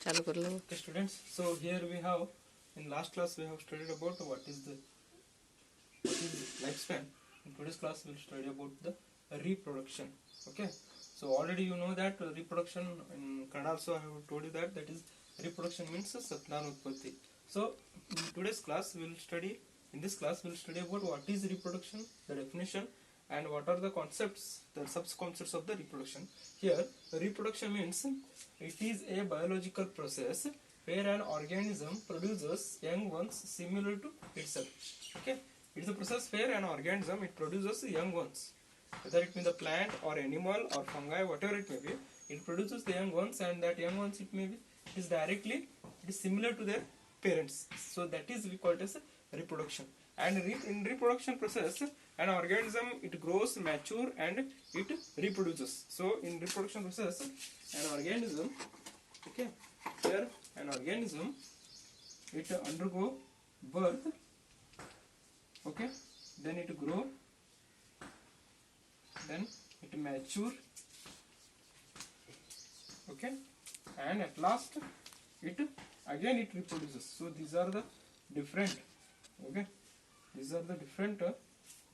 चालू कर लो. Okay, students. So here we have, in last class we have studied about what is lifespan. In today's class we'll study about the reproduction. Okay. So already you know that reproduction in Kannada also I have told you that is reproduction means Satnan Utpatti. So in today's class we'll study about what is reproduction, the definition, and what are the concepts, the sub-concepts of the reproduction. Here, reproduction means it is a biological process where an organism produces young ones similar to itself. Okay, it is a process where an organism it produces young ones, whether it be the plant or animal or fungi, whatever it may be. It produces the young ones, and that young ones it is similar to their parents. So that is we call it as reproduction. And in reproduction process, an organism it grows, mature, and it reproduces. So in reproduction process, an organism, okay, here an organism it undergo birth, okay, then it grow, then it mature, okay, and at last it reproduces. So these are the different, okay, these are the different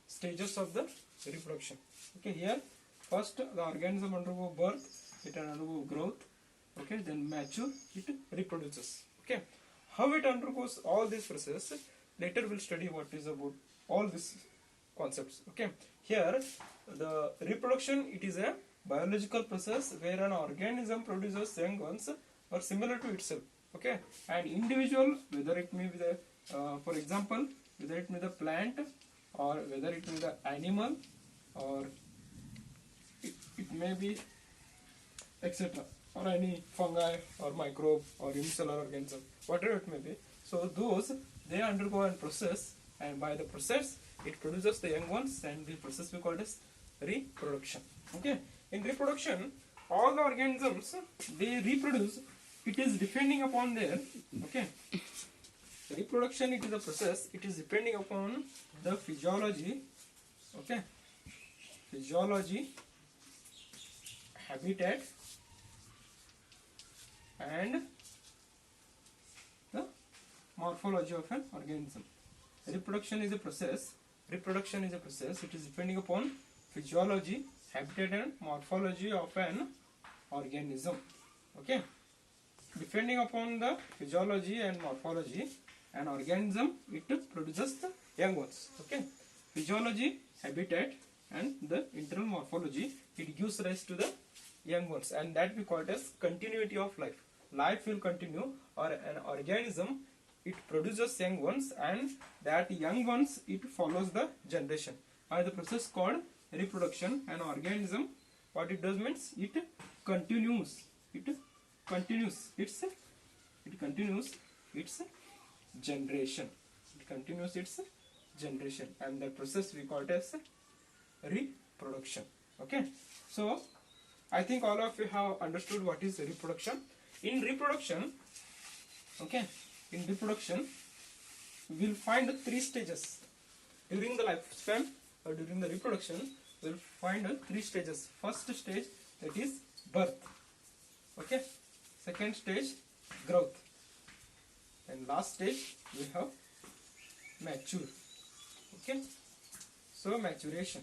stages of the reproduction. Okay, here first the organism undergo birth, it undergo growth, okay, then mature, it reproduces. Okay, how it undergoes all this process, later we'll study what is about all these concepts. Okay, here the reproduction it is a biological process where an organism produces young ones or similar to itself. Okay, and individual, whether it may be the for example, whether it may be the plant or whether it may be the animal or it may be etc., or any fungi or microbe or unicellular organism, whatever it may be. So those they undergo a process, and by the process it produces the young ones, and the process we call it as reproduction. Okay, in reproduction all the organisms they reproduce. It is depending upon their, okay, reproduction it is a process, it is depending upon the physiology, okay, physiology, habitat, and the morphology of an organism. Reproduction is a process, it is depending upon physiology, habitat, and morphology of an organism. Okay, depending upon the physiology and morphology, an organism it produces the young ones. Okay, physiology, habitat, and the internal morphology it gives rise to the young ones, and that we call it as continuity of life. Life will continue, or an organism it produces young ones, and that young ones it follows the generation by the process called reproduction. An organism what it does means it continues its generation. It continues its generation, and that process we call it as reproduction. Okay, so I think all of you have understood what is reproduction. In reproduction, okay, in reproduction we will find three stages during the lifespan, or during the reproduction we will find three stages. First stage, that is birth, okay, second stage growth, and last stage we have mature. Okay, so maturation.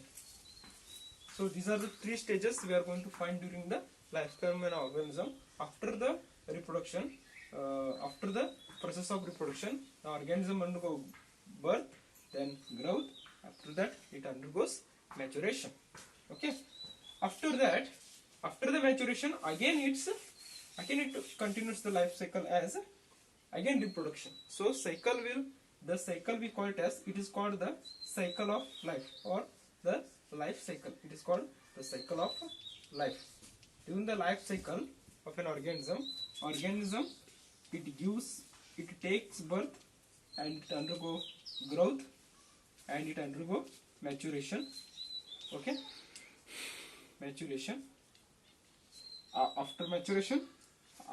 So these are the three stages we are going to find during the lifespan of an organism. After the reproduction, after the process of reproduction, the organism undergoes birth, then growth. After that, it undergoes maturation. Okay. After that, after the maturation, again it continues the life cycle as again reproduction. So the cycle we call it as, it is called the cycle of life, or the life cycle. It is called the cycle of life. During the life cycle of an organism it takes birth, and it undergo growth, and it undergo maturation. Okay, maturation. After maturation,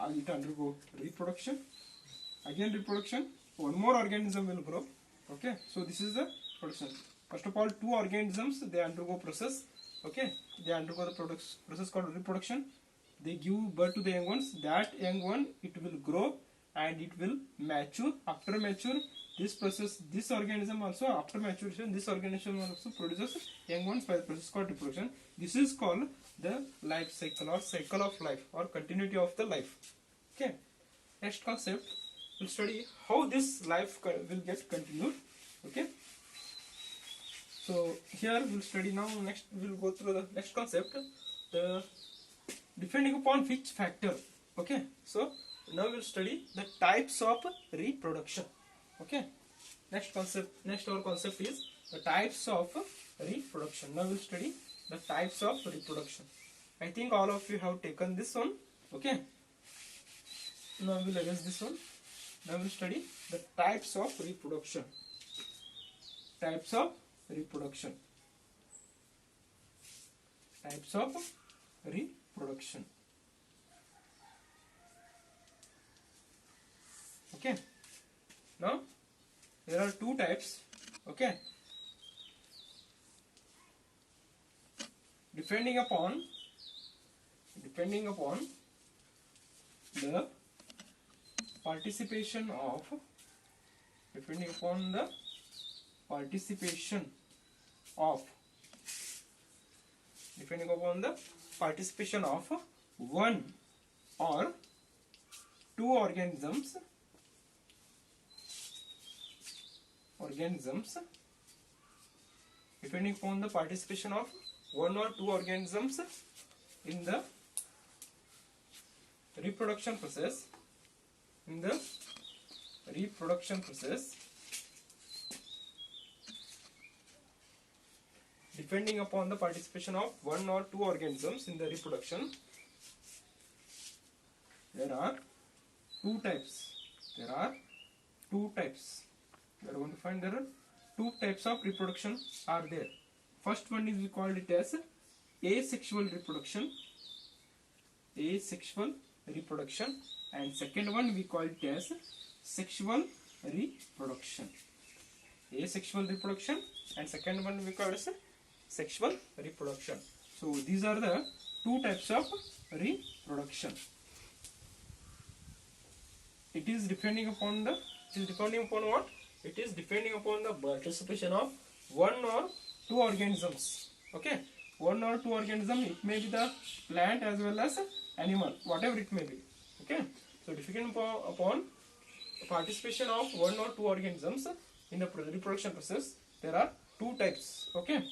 it undergo reproduction. Again reproduction. One more organism will grow. Okay, so this is the production. First of all, two organisms they undergo process. Okay, they undergo the process called reproduction. they give birth to the young ones. That young one, it will grow and it will mature. After mature, this process, this organism also, after maturation, this organism also produces young ones by the process called reproduction. This is called the life cycle or cycle of life or continuity of the life. Okay. Next concept, we'll study how this life will get continued. Okay. So here we'll study now. Next we'll go through the next concept, the depending upon which factor. Okay. So now we'll study the types of reproduction. Okay. Next our concept is the types of reproduction. Now we'll study the types of reproduction. I think all of you have taken this one. Okay. Now we'll erase this one. Now we'll study the types of reproduction. Types of reproduction. Types of reproduction. Okay. Now there are two types. Okay. Depending upon the participation of one or two organisms depending upon the participation of one or two organisms in the reproduction process, depending upon the participation of one or two organisms in the reproduction, there are two types. We are going to find there are two types of reproduction are there. First one is we called it as asexual reproduction, and second one we call it as sexual reproduction. Asexual reproduction and second one we call it as sexual reproduction. So these are the two types of reproduction. It is depending upon what? It is depending upon the participation of one or two organisms. Okay, one or two organism. It may be the plant as well as animal, whatever it may be. Okay, so depending upon participation of one or two organisms in the reproduction process, there are two types. Okay,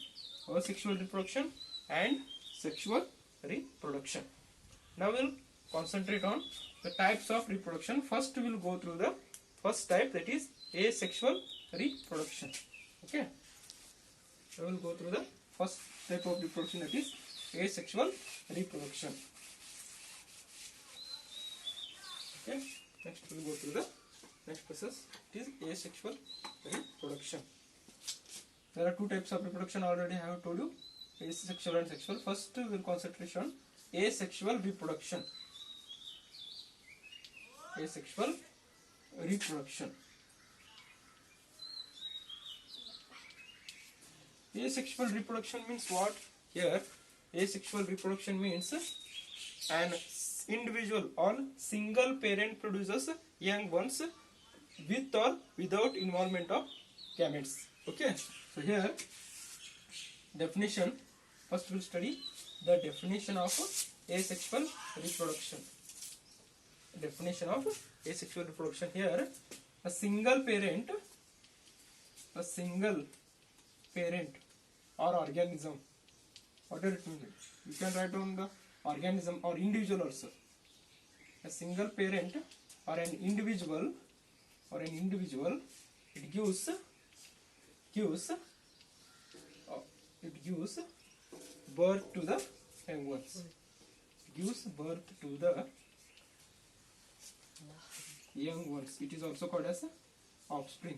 asexual reproduction and sexual reproduction. Now we'll concentrate on the types of reproduction. First we will go through the first type, that is asexual reproduction. Okay, we will go through the first type of reproduction, that is asexual reproduction. Okay, next we will go through the next process, it is asexual reproduction. There are two types of reproduction, already I have told you, asexual and sexual. First we will concentrate on asexual reproduction. Asexual reproduction. Asexual reproduction means what? Here, asexual reproduction means an individual or single parent produces young ones with or without involvement of gametes. Okay, so here definition. First we'll study the definition of asexual reproduction. Definition of asexual reproduction. Here, a single parent or organism, whatever it may be, you can write down the organism or individual also. A single parent or an individual, it gives birth to the young ones. Gives birth to the young ones. It is also called as offspring.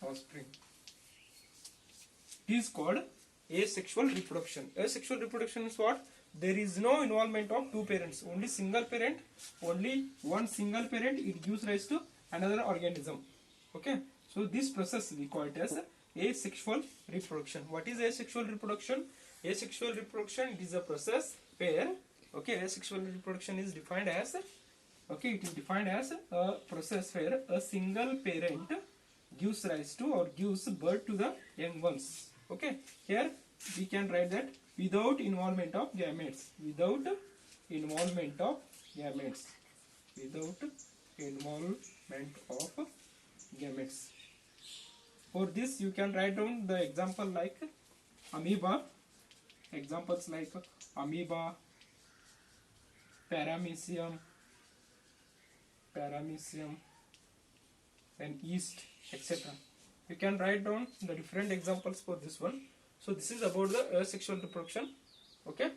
Offspring. It is called asexual reproduction. Asexual reproduction is what? There is no involvement of two parents. Only single parent. Only one single parent. It gives rise to another organism. Okay. So this process we call it as asexual reproduction. What is asexual reproduction? Asexual reproduction, it is a process where, okay, asexual reproduction is defined as, okay, it is defined as a process where a single parent gives rise to or gives birth to the young ones. Okay, here we can write that without involvement of gametes, without involvement of gametes, without involvement of gametes. For this you can write down the example like amoeba, examples like amoeba, paramecium, and yeast, etc. You can write down the different examples for this one. So this is about the asexual reproduction. Okay.